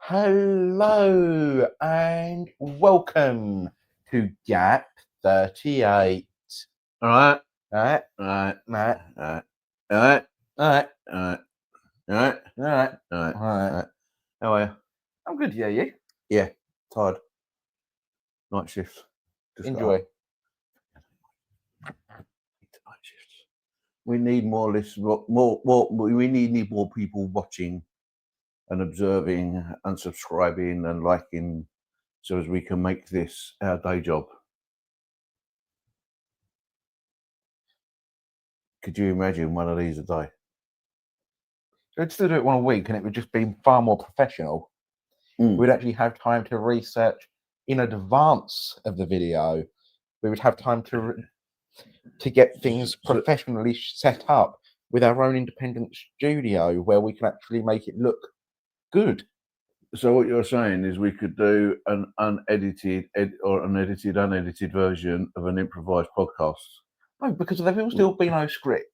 Hello and welcome to Gap38. All right. All right, All right. all right, All right. All right. all right, All right. All right. all right, All right. all right. How are you? I'm good, yeah, you? Yeah. Tired. Night shifts. Just got Enjoy. up. Night shifts. We need more listeners. We need more people watching and observing and subscribing and liking, so as we can make this our day job. Could you imagine one of these a day? We'd still do it one a week and it would just be far more professional. We'd actually have time to research in advance of the video. We would have time to get things professionally set up with our own independent studio where we can actually make it look good. So what you're saying is we could do an unedited unedited version of an improvised podcast. No, because there will still be no script.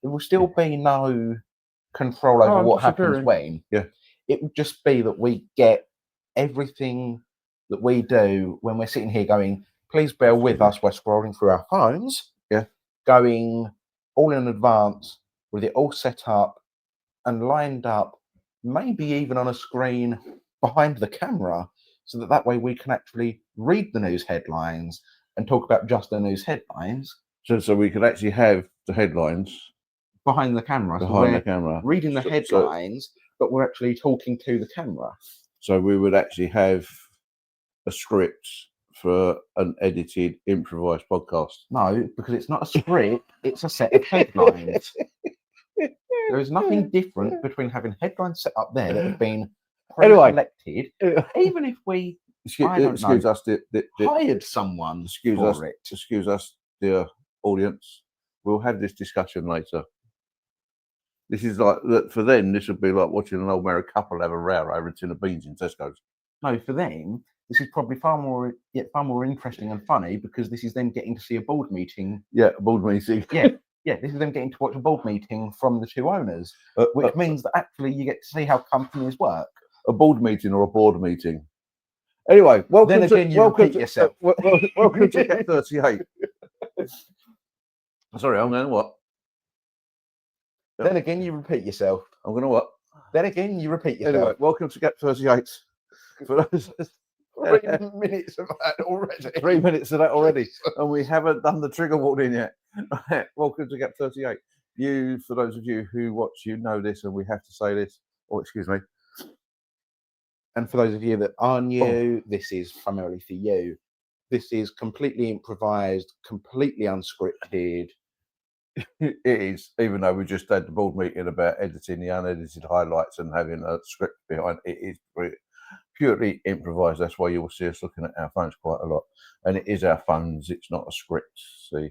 There will still be no control over what happens when. Yeah. It would just be that we get everything that we do when we're sitting here going, please bear with us, we're scrolling through our phones. Yeah. Going all in advance with it all set up and lined up, maybe even on a screen behind the camera, so that way we can actually read the news headlines and talk about just the news headlines. So we could actually have the headlines behind the camera. behind so the camera, reading the headlines, but we're actually talking to the camera. So we would actually have a script for an edited, improvised podcast. No, because it's not a script; it's a set of headlines. There is nothing different between having headlines set up there that have been pre-selected, even if we Excuse us, hired someone for it. Excuse us, dear audience. We'll have this discussion later. This is like, for them, this would be like watching an old married couple have a row over a tin of beans in Tesco's. No, for them, this is probably far more interesting and funny, because this is them getting to see a board meeting. Yeah, a board meeting. Yeah, this is them getting to watch a board meeting from the two owners, which means that actually you get to see how companies work. A board meeting or a board meeting. Anyway, welcome to Gap38. Sorry, I'm going to what? Then again, you repeat yourself. I'm going to what? Then again, you repeat yourself. Anyway, welcome to Gap38. For those 3 minutes of that already. 3 minutes of that already, and we haven't done the trigger warning yet. Welcome to Gap38. You, for those of you who watch, you know this, and we have to say this. Oh, excuse me. And for those of you that are new, this is primarily for you. This is completely improvised, completely unscripted. It is, even though we just had the board meeting about editing the unedited highlights and having a script behind it, is purely improvised. That's why you will see us looking at our phones quite a lot. And it is our phones, it's not a script. See,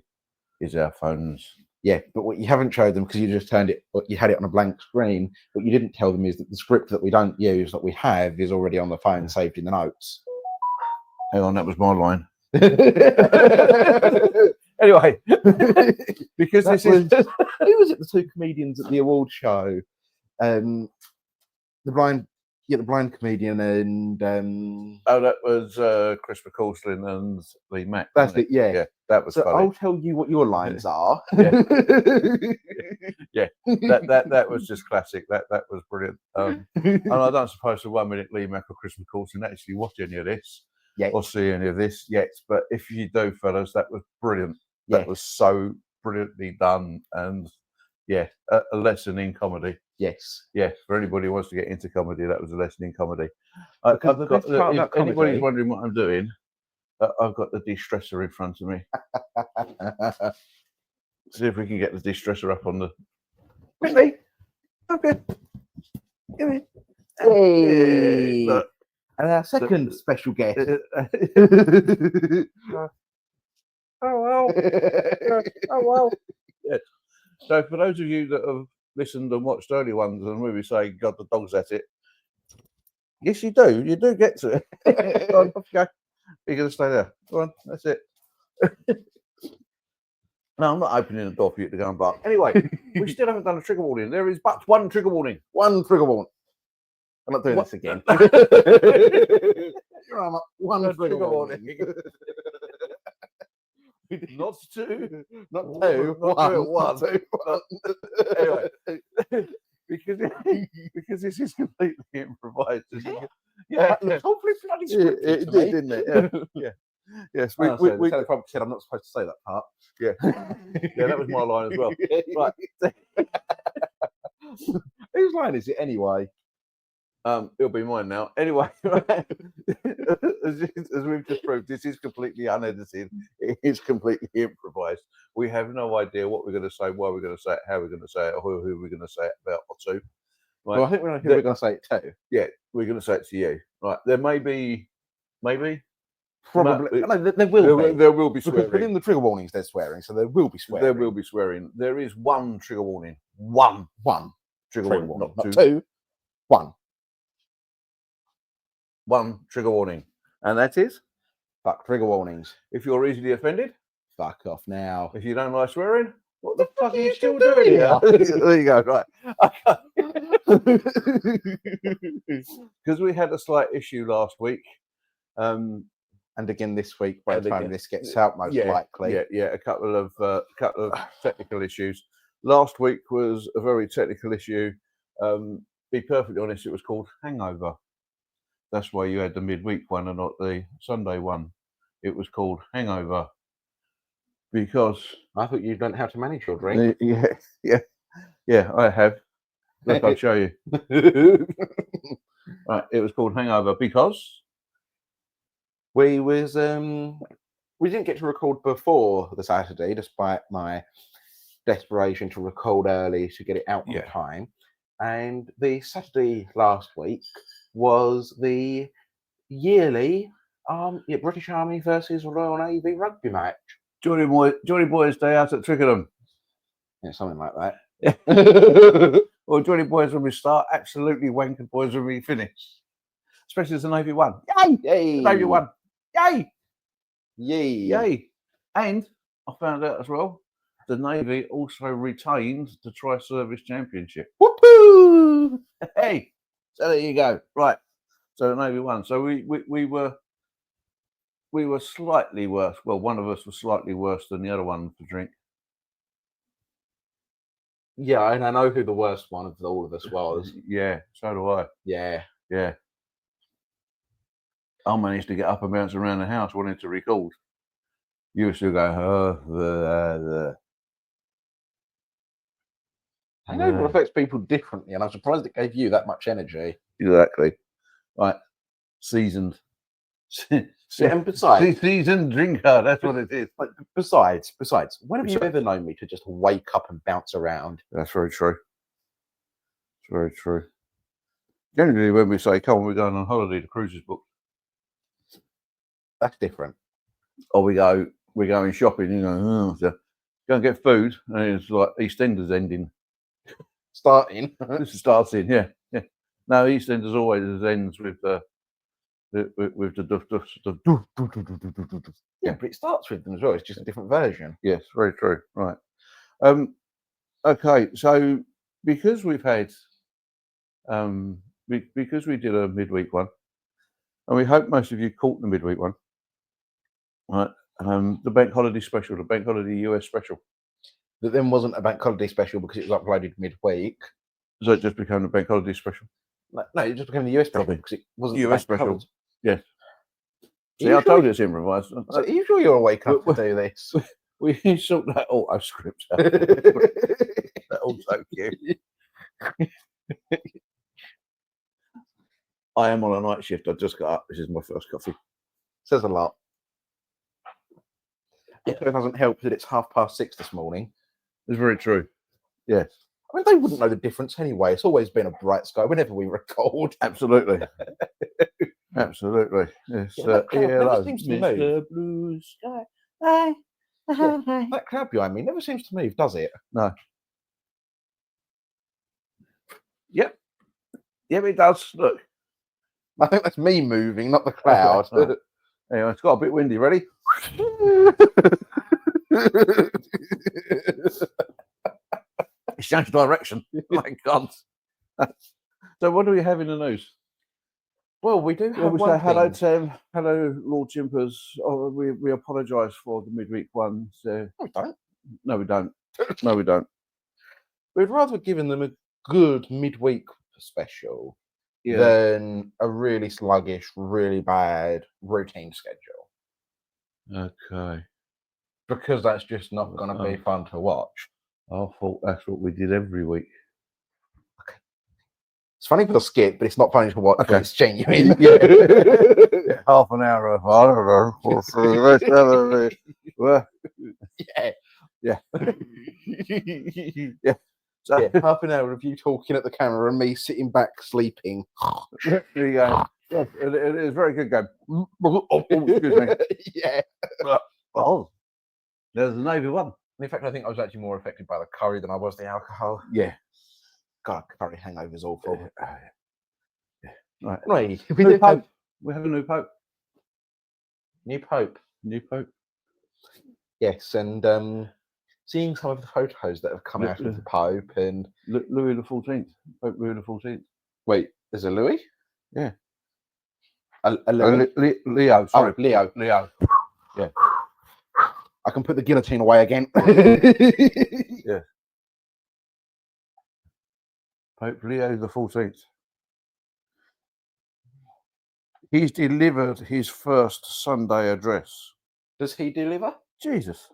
it's our phones. Yeah, but what you haven't showed them, because you just turned it, you had it on a blank screen, what you didn't tell them is that the script that we don't use, that we have, is already on the phone, saved in the notes. Hang on, that was my line. Anyway, because who was it? The two comedians at the award show, the blind comedian and that was Chris McCausland and Lee Mack. That's it. Yeah, that was funny. I'll tell you what your lines are. Yeah, that was just classic. That was brilliant. And I don't suppose for 1 minute Lee Mack or Chris McCausland actually watch any of this. Yet. Or see any of this yet, but if you do, fellas, that was brilliant. That was so brilliantly done, and a lesson in comedy. Yes, for anybody who wants to get into comedy, that was a lesson in comedy. If anybody's wondering what I'm doing, I've got the de-stressor in front of me. See if we can get the de-stressor up on the. Really? Okay. Give me. Hey. And our second special guest. Oh well. Yeah. So for those of you that have listened and watched early ones and we say, God, the dog's at it. Yes, you do. You do get to it. Go on, off you go. You're going to stay there. Go on, that's it. No, I'm not opening the door for you to go and bark. Anyway, we still haven't done a trigger warning. There is but one trigger warning. One trigger warning. I'm not doing What- this again. One One trigger warning. Not two, not two, one. Anyway, because this is completely improvised. Yeah, That looks awfully bloody yeah, scripted it to did, me. didn't it? Yeah. Yes, We we probably said I'm not supposed to say that part. yeah, yeah, that was my line as well. Right, Whose line is it anyway? it'll be mine now. Anyway, right. as we've just proved, this is completely unedited. It is completely improvised. We have no idea what we're going to say, why we're going to say it, how we're going to say it, or who we're going to say it about or to. Right. Well, I think we're going to say it too. Yeah, we're going to say it to you. Right. There may be, Probably. No, there will be. There will be Because swearing. within the trigger warnings, there's swearing, so there will be swearing. There will be swearing. There is one trigger warning. One trigger warning. Not two. One. One trigger warning. And that is, Fuck trigger warnings. if you're easily offended, Fuck off now. if you don't like swearing, what the fuck are you still still doing doing here? There you go, right. Because we had a slight issue last week. And again this week, by the And time again- this gets out, most likely. Yeah, a couple of technical issues. Last week was a very technical issue. Be perfectly honest, it was called Hangover. That's why you had the midweek one and not the Sunday one. It was called Hangover because I thought you'd learned how to manage your drink. yeah, I have. Look, I'll show you. Right, it was called Hangover because We didn't get to record before the Saturday, despite my desperation to record early to get it out on Yeah. time. And the Saturday last week was the yearly British Army versus Royal Navy rugby match. Johnny Boys Day out at Twickenham. Yeah, something like that. Well, Johnny Boys when we start, absolutely wanker boys when we finish. Especially as the Navy won. Yay! Yay! The Navy won. Yay! Yay! Yay! And I found out as well, the Navy also retained the Tri-Service Championship. Whoopoo! Hey, so there you go. Right. So the Navy won. So we were slightly worse. Well, one of us was slightly worse than the other one for drink. Yeah, and I know who the worst one of all of us was. Yeah, so do I. Yeah. Yeah. I managed to get up and bounce around the house wanting to record. You were still going, Hangover affects people differently, and I'm surprised it gave you that much energy. Exactly. Right. Seasoned. Yeah, and besides, Seasoned drinker, that's what it is. But besides, when have you ever known me to just wake up and bounce around? That's very true. It's very true. Generally, when we say, come on, we're going on holiday, the cruise is booked. That's different. Or we're going shopping, you know, so go and get food, and it's like EastEnders ending. Starting. This is starting, yeah. No, EastEnders always ends with the duff. Yeah, but it starts with them as well. It's just a different version. Yes, very true. Right. Okay, so because we've had because we did a midweek one, and we hope most of you caught the midweek one. Right. The bank holiday special, the bank holiday US special. That then wasn't a bank holiday special because it was uploaded midweek. So it just became a bank holiday special. No, it just became the US special Probably. because it wasn't US bank special. holiday. Yes. See, You I told sure- you it's improvised. So are you sure you're awake enough to do this? We sort that auto script out. That auto cue. I am on a night shift. I just got up. This is my first coffee. Says a lot. It doesn't help that it's 6:30 this morning. It's very true. Yes, I mean, they wouldn't know the difference anyway. It's always been a bright sky whenever we record. absolutely. Absolutely. Yes. Yeah, that cloud never hello, seems to move. Mr. Blue Sky. Hi. Yeah. That cloud behind me never seems to move, does it? No. Yep. Yep, it does. Look. I think that's me moving, not the cloud. Okay, right. Anyway, it's got a bit windy. Ready? It's changed direction. My God. So what do we have in the news? Well, we do Well, have we one say hello thing. to hello, Lord Jimpers. Oh, we apologise for the midweek one. So No, we don't. no, we don't. No, we don't. We'd rather have given them a good midweek special Yeah. than a really sluggish, really bad routine schedule. Okay. Because that's just not going to be fun to watch. I thought that's what we did every week. It's funny for the skit, but it's not funny to watch when it's genuine. Yeah. Half an hour of, I don't know. Well, Yeah. yeah. Yeah. So, Yeah, half an hour of you talking at the camera and me sitting back sleeping. there you go. Yeah, it is a very good game. Oh, excuse me. Yeah. Oh, there's the Navy one. In fact, I think I was actually more affected by the curry than I was the alcohol. Yeah. God, curry hangover's awful. Yeah. Right. Anyway, New Pope. We have a new Pope. New Pope. New Pope. Yes, and seeing some of the photos that have come out of the Pope and Louis the 14th. Pope Louis the 14th. Wait, there's a Louis? Yeah. A Louis? Leo. Sorry, Leo. Leo. Yeah. I can put the guillotine away again. Yeah. Pope Leo the 14th. He's delivered his first Sunday address. Does he deliver? Jesus.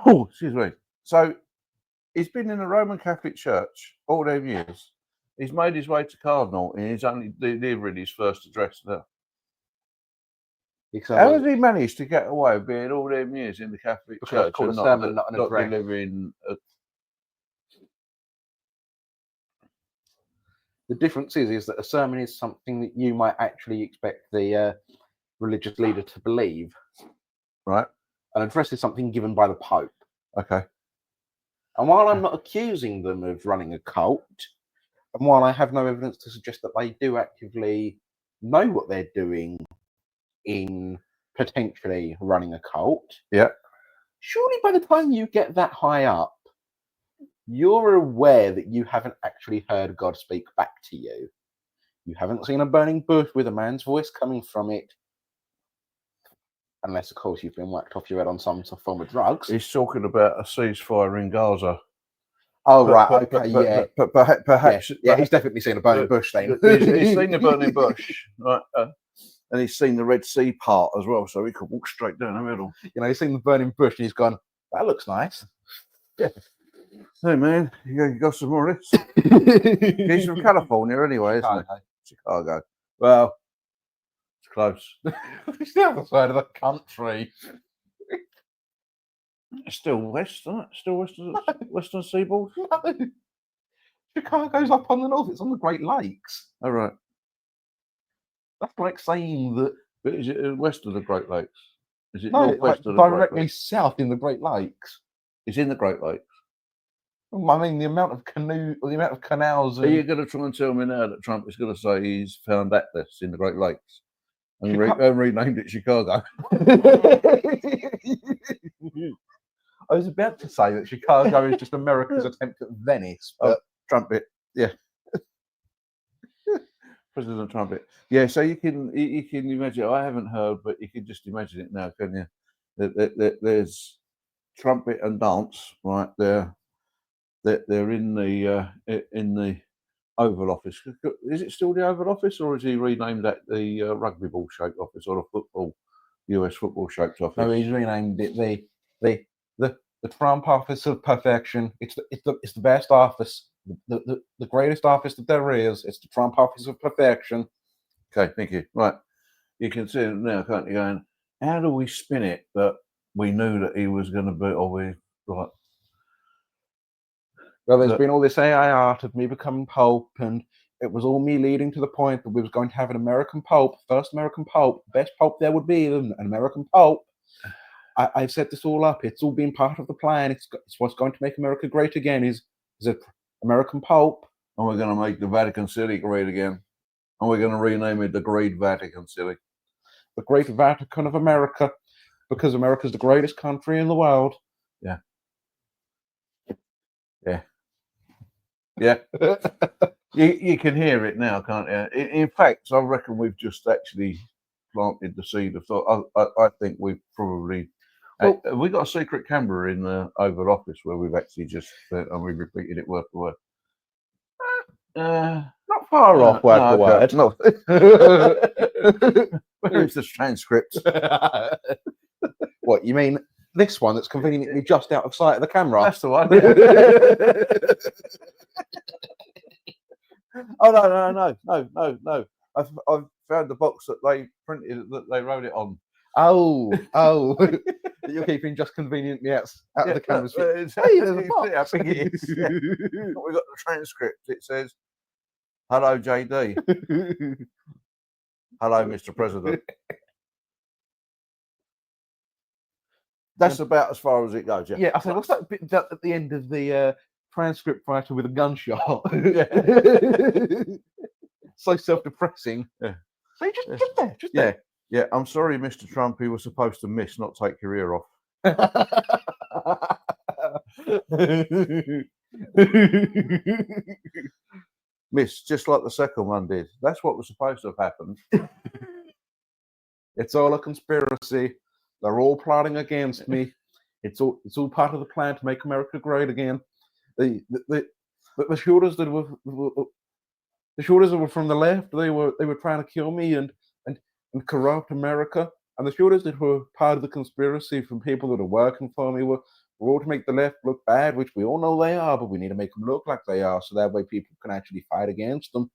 Oh, excuse me. So he's been in the Roman Catholic Church all them years. He's made his way to Cardinal and he's only delivering his first address now. How has he managed to get away with being all them years in the Catholic Church and not delivering The difference is that a sermon is something that you might actually expect the religious leader to believe. Right. An address is something given by the Pope. Okay. And while I'm not accusing them of running a cult, and while I have no evidence to suggest that they do actively know what they're doing in potentially running a cult, yeah, surely by the time you get that high up, you're aware that you haven't actually heard God speak back to you. You haven't seen a burning bush with a man's voice coming from it. Unless, of course, you've been whacked off your head on some form of drugs. He's talking about a ceasefire in Gaza. Oh, right, okay, yeah. But perhaps... Yeah, he's definitely seen a burning bush then. He's seen the burning bush, right? And he's seen the Red Sea part as well, so he could walk straight down the middle. You know, he's seen the burning bush and he's gone, that looks nice. Yeah. Hey, man, you got some more of this? He's from California anyway, isn't he? Chicago. Well, it's close. It's the other side of the country. It's still west, isn't it? Still western seaboard? No. Chicago's up on the north. It's on the Great Lakes. Oh, right. That's like saying that... But is it west of the Great Lakes? Is it no, northwest of the directly Great Lakes? south in the Great Lakes. It's in the Great Lakes. I mean, the amount of canals... Are you going to try and tell me now that Trump is going to say he's found Atlas in the Great Lakes and renamed it Chicago? I was about to say that Chicago is just America's attempt at Venice, but Trumpet, yeah. President Trumpet. Yeah, so you can imagine, I haven't heard, but you can just imagine it now, can you? There's trumpet and dance, right? They're in the Oval Office. Is it still the Oval Office, or is he renamed that the rugby ball shaped office or the US football shaped office? No, he's renamed it the Trump Office of Perfection. It's the best office, the greatest office that there is. It's the Trump Office of Perfection. Okay, thank you. Right, you can see it now, can't you? Going, how do we spin it that we knew that he was going to be, or we right? Well, there's been all this AI art of me becoming Pope, and it was all me leading to the point that we was going to have an American Pope, first American Pope, best Pope there would be, an American Pope. I've set this all up. It's all been part of the plan. It's what's going to make America great again. Is an American Pope, and we're going to make the Vatican City great again, and we're going to rename it the Great Vatican City, the Great Vatican of America, because America's the greatest country in the world. Yeah. Yeah. Yeah. You can hear it now, can't you? In fact, I reckon we've just actually planted the seed of thought. I think we've probably. Well, Have we got a secret camera in the Oval Office where we've actually just and we've repeated it word for word. not far off word for word. No. Where's the transcript? What, you mean this one that's conveniently just out of sight of the camera? That's the one. Oh no! I've found the box that they printed that they wrote it on. Oh, you're keeping just conveniently out of the camera's view. Hey, there's a box. How big it is. Yeah. We got the transcript. It says, "Hello, JD. Hello, Mr. President." That's about as far as it goes. Yeah. Yeah, I said, what's that bit at the end of the transcript writer with a gunshot? So self-depressing. Yeah. So just there. Yeah. I'm sorry, Mr. Trump. You were supposed to miss, not take your ear off. Miss, just like the second one did. That's what was supposed to have happened. It's all a conspiracy. They're all plotting against me. It's all part of the plan to make America great again. The shooters that were from the left. They were trying to kill me and corrupt America. And the shooters that were part of the conspiracy from people that are working for me were all to make the left look bad, which we all know they are, but we need to make them look like they are, so that way people can actually fight against them.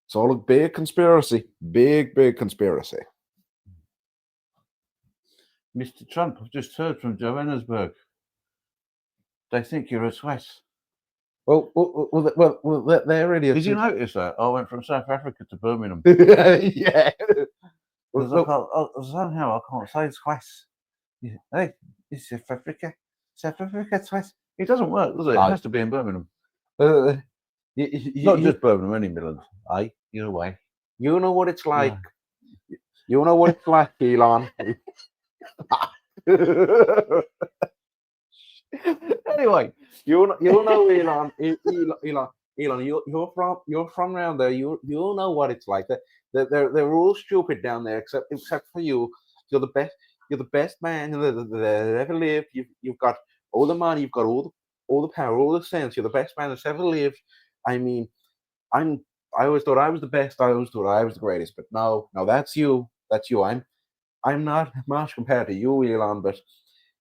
It's all a big conspiracy. Big conspiracy. Mr. Trump, I've just heard from Johannesburg. They think you're a twat. Well, there really is. Did you notice that? I went from South Africa to Birmingham. Yeah. Somehow I can't say twice. Hey, it's South Africa. South Africa twice. It doesn't work, does it? No. It has to be in Birmingham. Not Just Birmingham, any Midland. Aye, either way. You know what it's like. Yeah. You know what it's like, Elon. Anyway, you know Elon. Elon, you're from around there. You know what it's like. They're all stupid down there, except for you. You're the best. You're the best man that ever lived. You've got all the money. You've got all the power, all the sense. You're the best man that's ever lived. I mean, I always thought I was the best. I always thought I was the greatest. But no, that's you. That's you. I'm not much compared to you, Elon. But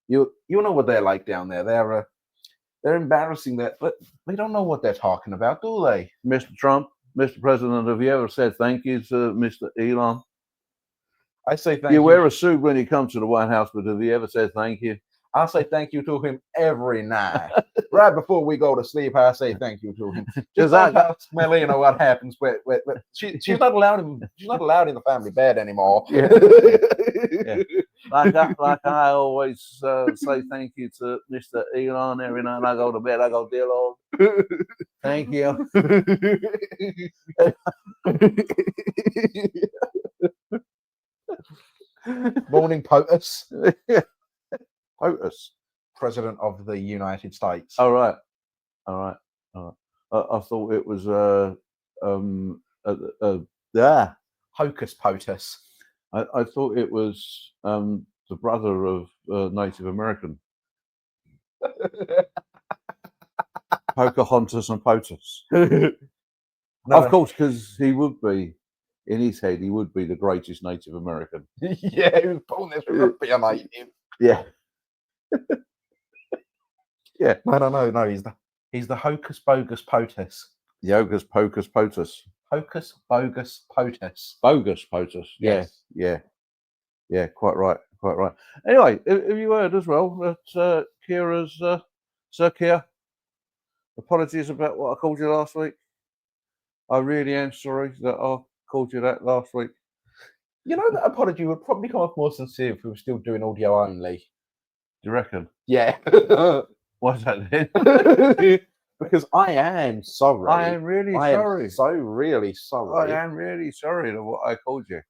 you know what they're like down there. They're embarrassing that, but they don't know what they're talking about, do they? Mr. Trump, Mr. President, have you ever said thank you to Mr. Elon? I say thank you. You wear a suit when you come to the White House, but have you ever said thank you? I say thank you to him every night. Right before we go to sleep, I say thank you to him. Just ask Melina what happens. She's not allowed in the family bed anymore. Yeah. Yeah. Like I always say thank you to Mr. Elon every night I go to bed. I go, dear Lord, thank you. Morning, POTUS. POTUS, President of the United States. All right. I thought it was Hocus POTUS. I thought it was the brother of Native American. Pocahontas and POTUS. No, of course, because he would be, in his head, he would be the greatest Native American. Yeah, he was born there to be a native. Yeah. Yeah. No, he's the Hocus Bogus POTUS. The Hocus Pocus POTUS. Hocus Bogus POTUS. Bogus POTUS. Yes. Yeah, quite right. Anyway, have you heard as well that Kira's Sir Keir, apologies about what I called you last week. I really am sorry that I called you that last week. You know, that apology would probably come off more sincere if we were still doing audio only. Do you reckon? Yeah. What's that then? Because I am sorry. I am really sorry. Am so really sorry. I am really sorry for what I called you.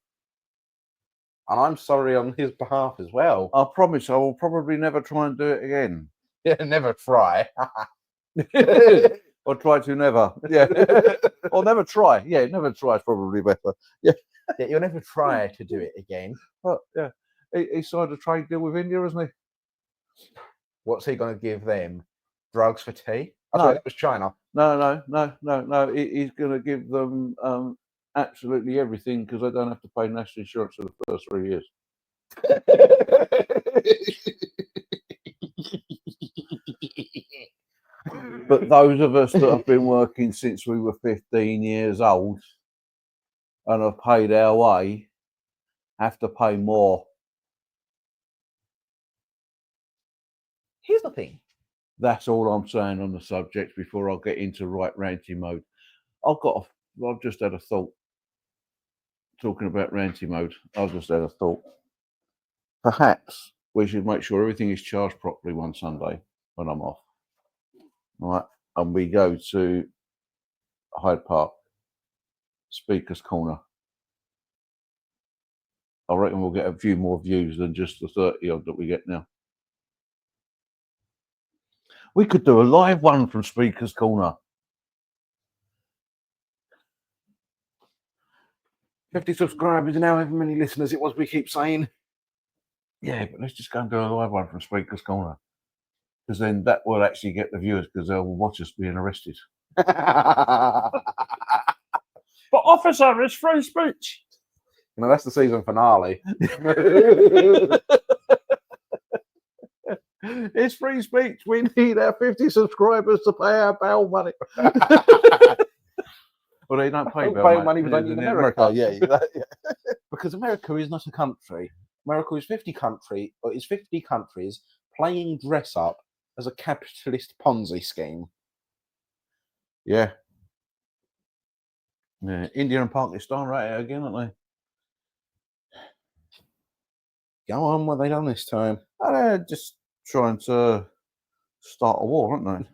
And I'm sorry on his behalf as well. I promise I will probably never try and do it again. Yeah, never try. Or try to never. Yeah. Or never try. Yeah, never try is probably better. Yeah. Yeah, you'll never try to do it again. But yeah. He signed a trade deal with India, hasn't he? What's he going to give them? Drugs for tea? I No. thought that was China. No. He's going to give them absolutely everything because they don't have to pay national insurance for the first 3 years. But those of us that have been working since we were 15 years old and have paid our way have to pay more. Here's the thing. That's all I'm saying on the subject before I get into right ranty mode. I've just had a thought. Talking about ranty mode, I've just had a thought. Perhaps we should make sure everything is charged properly one Sunday when I'm off. Right, and we go to Hyde Park, Speaker's Corner. I reckon we'll get a few more views than just the 30 odd that we get now. We could do a live one from Speaker's Corner. 50 subscribers and however many listeners it was we keep saying. Yeah, but let's just go and do a live one from Speaker's Corner. Because then that will actually get the viewers because they'll watch us being arrested. But officer, it's free speech. You know, that's the season finale. It's free speech. We need our 50 subscribers to pay our bail money. Well, they don't pay bail money was only in America. Yeah. Because America is not a country. America is 50 countries playing dress up as a capitalist Ponzi scheme. Yeah. India and Pakistan right out again, aren't they? Go on, what have they done this time? They're just trying to start a war, aren't they?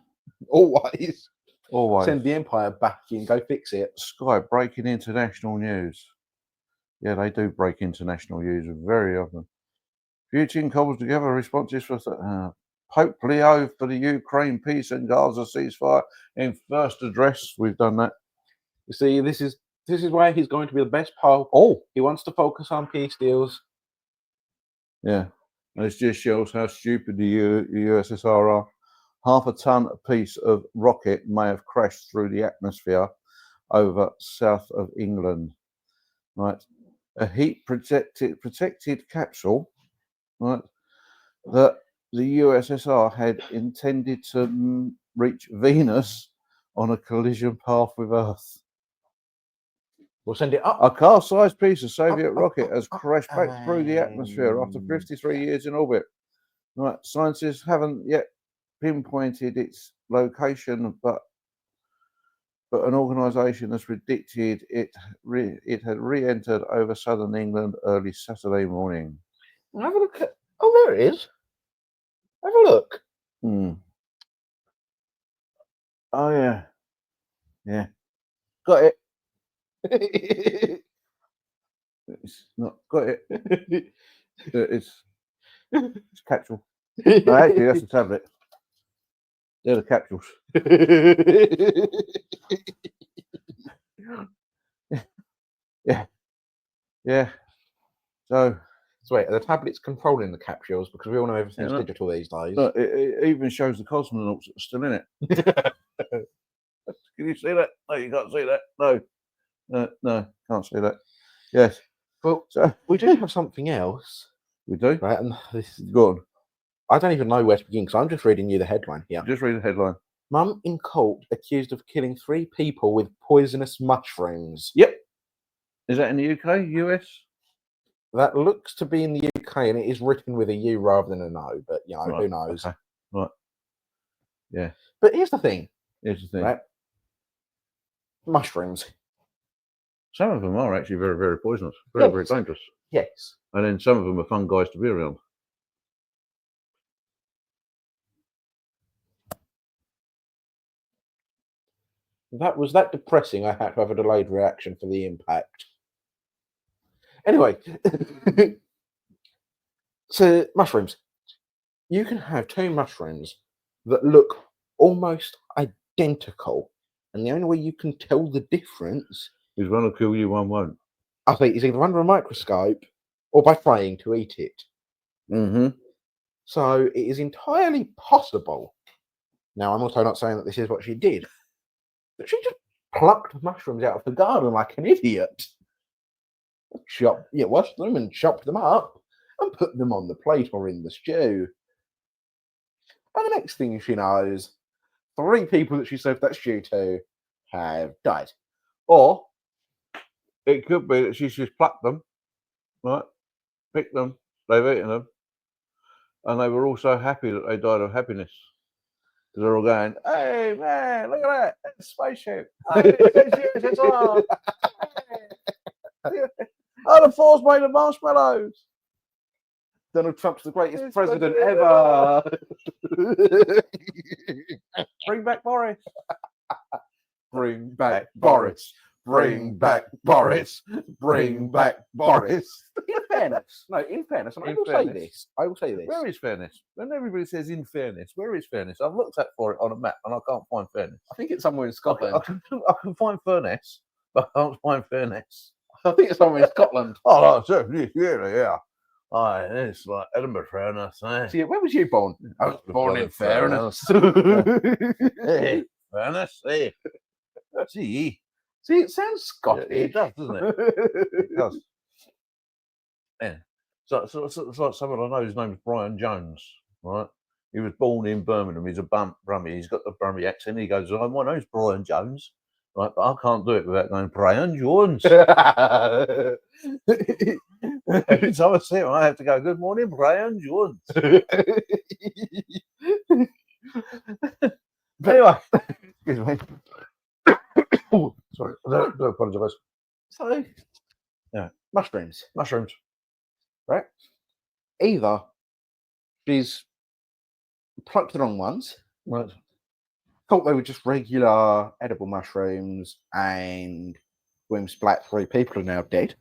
Always. Always. Send the empire back in, go fix it. Sky breaking international news. Yeah, they do break international news very often. Putin cobbles together responses for Pope Leo for the Ukraine peace and Gaza ceasefire in first address. We've done that. You see, this is why he's going to be the best Pope. Oh, he wants to focus on peace deals. Yeah, and it just shows how stupid the USSR are. Half a ton piece of rocket may have crashed through the atmosphere over south of England. Right, a heat protected capsule, right, that the USSR had intended to reach Venus on a collision path with Earth. We'll send it up. A car-sized piece of Soviet rocket has crashed back through the atmosphere after 53 years in orbit. Right, scientists haven't yet pinpointed its location, but an organisation has predicted it had re-entered over southern England early Saturday morning. Have a look at. Oh, there it is. Have a look. Oh yeah, yeah, got it. It's not got it. It's capsule. No, actually, that's a tablet. They're the capsules. Yeah. So wait, are the tablets controlling the capsules? Because we all know everything's digital these days. Look, it even shows the cosmonauts that are still in it. Can you see that? No, you can't see that. No, can't see that. Yes. Well, so we do have something else. We do? Right, and this is go on. I don't even know where to begin because I'm just reading you the headline here. Just read the headline. Mum in court accused of killing 3 people with poisonous mushrooms. Yep. Is that in the UK, US? That looks to be in the UK, and it is written with a U rather than a no, but, you know, right. Who knows? Okay. Right. Yeah. But here's the thing. Right? Mushrooms. Some of them are actually very, very poisonous. Very dangerous. Yes. And then some of them are fun guys to be around. That was that depressing. I had to have a delayed reaction for the impact. Anyway, so mushrooms. You can have 2 mushrooms that look almost identical. And the only way you can tell the difference Is one will kill you, one won't. I think is either under a microscope or by trying to eat it. Mm-hmm. So it is entirely possible. Now, I'm also not saying that this is what she did, but she just plucked mushrooms out of the garden like an idiot. Washed them and chopped them up and put them on the plate or in the stew. And the next thing she knows, 3 people that she served that stew to have died. Or it could be that she's just plucked them, right? Picked them, they've eaten them, and they were all so happy that they died of happiness. Because they're all going, "Hey man, look at that! That's a spaceship! It's on! Oh, the floor's made of marshmallows! Donald Trump's the greatest president ever! Bring back Boris! Bring back Boris! Bring back Boris! Bring back Boris! In fairness, and I will say this. Where is fairness? When everybody says in fairness, where is fairness? I've looked for it on a map and I can't find fairness. I think it's somewhere in Scotland. I can find fairness, but I can't find fairness. I think it's somewhere in Scotland. Oh, yeah. Oh, it's like Edinburgh fairness. Eh? See, where was you born? I was born in fairness. Hey, fairness. Hey. See, it sounds Scottish. It does, doesn't it? It does. Yeah. So someone I know, his name's Brian Jones, right? He was born in Birmingham. He's a Brummie. He's got the Brummie accent. He goes, "Oh, my name's Brian Jones, right? But I can't do it without going Brian Jones." Every time I see him, I have to go, "Good morning, Brian Jones." Anyway, excuse me. Sorry, I do apologise. So, yeah, mushrooms, right? Either she's plucked the wrong ones, right? Thought they were just regular edible mushrooms, and boom, splat, 3 people are now dead.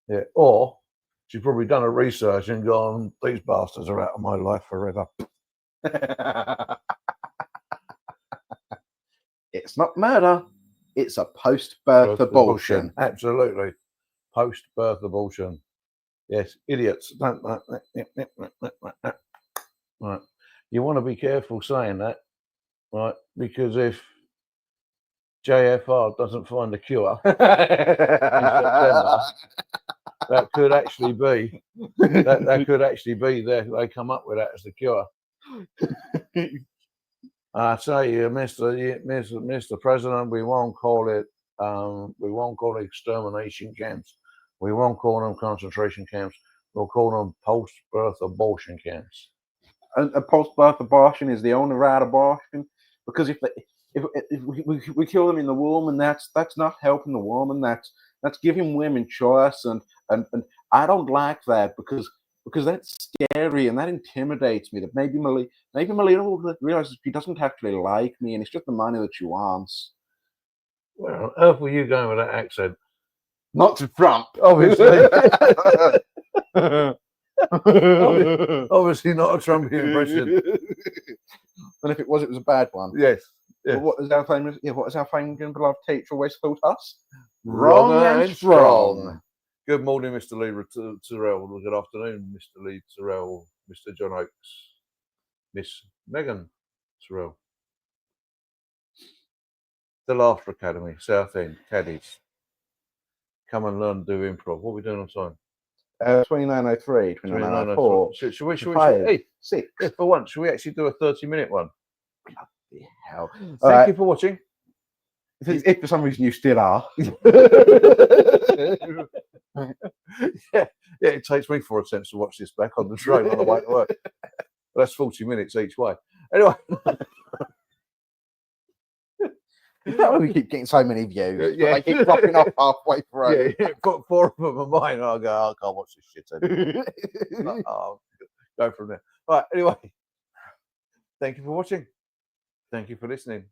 Yeah, or she's probably done her research and gone, "These bastards are out of my life forever." It's not murder. It's a post-birth abortion. Absolutely. Post-birth abortion. Yes, idiots. Right. You want to be careful saying that, right? Because if JFR doesn't find a cure in September, that could actually be they come up with that as the cure. I say, Mr. President, we won't call it extermination camps. We won't call them concentration camps. We'll call them post-birth abortion camps. And a post-birth abortion is the only right abortion, because if we kill them in the womb, and that's not helping the woman. That's giving women choice, and I don't like that because that's scary and that intimidates me. That maybe Melina will realize she doesn't actually like me, and it's just the money that she wants. Well, how were you going with that accent? Not to Trump, obviously. Obviously not a Trumpian impression. And if it was a bad one. Yes. Well, what is our famous and beloved teacher always taught us? Wrong and strong. Good morning, Mr. Lee Terrell. Good afternoon, Mr. Lee Terrell, Mr. John Oakes, Miss Megan Terrell. The Laughter Academy, Southend, Caddies. Come and learn to do improv. What are we doing on time? 29:03, 29:04. Should we 6. Yeah, for once, should we actually do a 30-minute one? Bloody hell. Thank you for watching. If for some reason you still are. Yeah, it takes me 4 attempts to watch this back on the train on the way to work. That's 40 minutes each way. Anyway. Is that why we keep getting so many views? Yeah. They keep dropping off halfway through. Yeah, put 4 of them on mine and I'll go, I can't watch this shit anymore. I'll go from there. Right, anyway. Thank you for watching. Thank you for listening.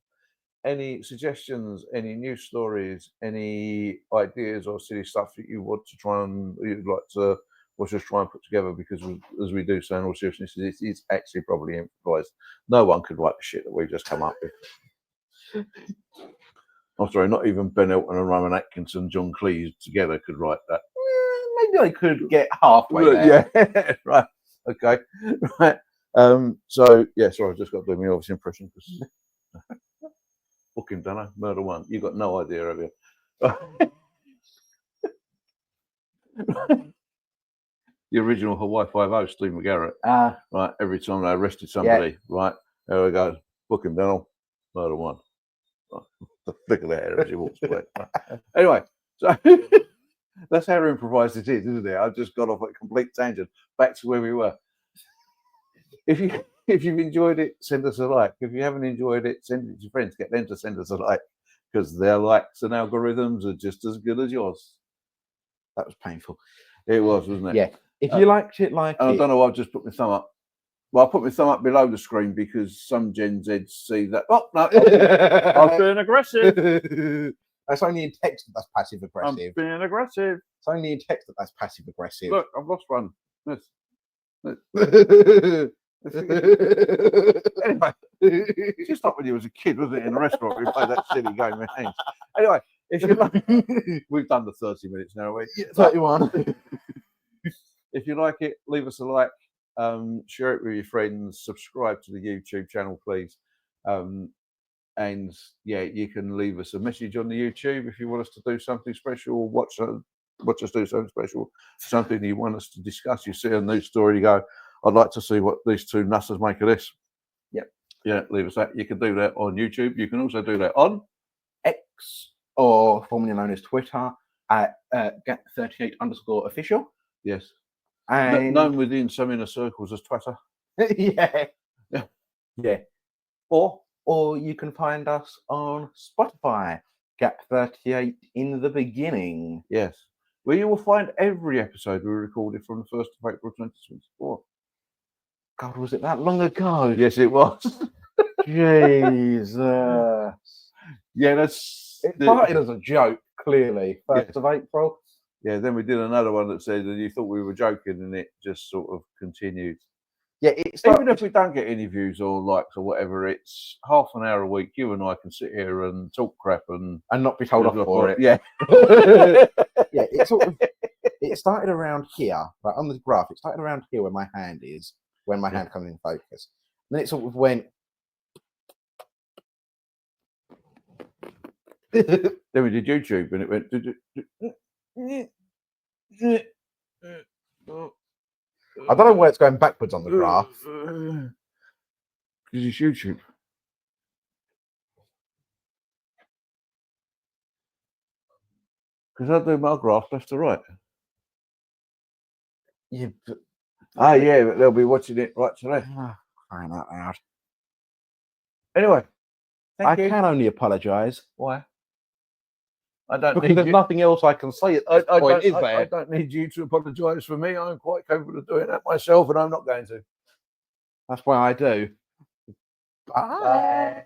Any suggestions, any news stories, any ideas or silly stuff that you want to try and you'd like to was just try and put together, because as we do say in all seriousness, it's actually probably improvised. No one could write the shit that we've just come up with. I'm sorry, not even Ben Elton and Rowan Atkinson, John Cleese together could write that. Maybe I could get halfway there. Yeah, right. Okay, right. So yeah, sorry, I've just got to do my obvious impression because fucking dunno, Murder One. You got no idea, have you? The original Hawaii Five-0, Steve McGarrett. Right, every time they arrested somebody, right, there we go. Book him down. Murder One. Right. The flick of the hair as he walks away. Right. Anyway, so that's how improvised it is, isn't it? I've just got off a complete tangent back to where we were. If you've enjoyed it, send us a like. If you haven't enjoyed it, send it to your friends. Get them to send us a like, because their likes and algorithms are just as good as yours. That was painful. It was, wasn't it? Yeah. If you liked it, like I don't know why I've just put my thumb up. Well, I put my thumb up below the screen because some Gen Zs see that. Oh, no, I'm being aggressive. That's only in text that that's passive aggressive. I'm being aggressive. It's only in text that that's passive aggressive. Look, I've lost one. Anyway, just like when you was a kid, wasn't it? In a restaurant, we played that silly game with hands. Anyway, if you like, we've done the 30 minutes now, haven't we? 31. If you like it, leave us a like, share it with your friends, subscribe to the YouTube channel, please. And yeah, you can leave us a message on the YouTube if you want us to do something special, or watch us do something special, something you want us to discuss. You see a news story, you go, I'd like to see what these two nutters make of this. Yep. Yeah, leave us that. You can do that on YouTube. You can also do that on X, or formerly known as Twitter, at Gap38_official. Yes. And known within some inner circles as Twitter. Yeah. Or you can find us on Spotify, Gap38 in the beginning. Yes. Where you will find every episode we recorded from the 1st of April 2024. God, was it that long ago? Yes, it was. Jesus. Yeah, that's... It started as a joke, clearly. 1st of April. Yeah, then we did another one that said that you thought we were joking, and it just sort of continued. Yeah, even if we don't get any views or likes or whatever, it's half an hour a week. You and I can sit here and talk crap and not be told off for it. Yeah. Yeah, it started around here, right on the graph. It started around here where my hand is, when my hand comes in focus. And then it sort of went. Then we did YouTube, and it went. I don't know where it's going backwards on the graph. Because it's YouTube. Because I do my graph left to right. Yeah, but yeah, but they'll be watching it right to left. Crying out loud. Anyway, thank you. I can only apologise. Why? I don't because need there's nothing else I can say at this point, is there? I don't need you to apologise for me. I'm quite capable of doing that myself, and I'm not going to. That's why I do. Bye.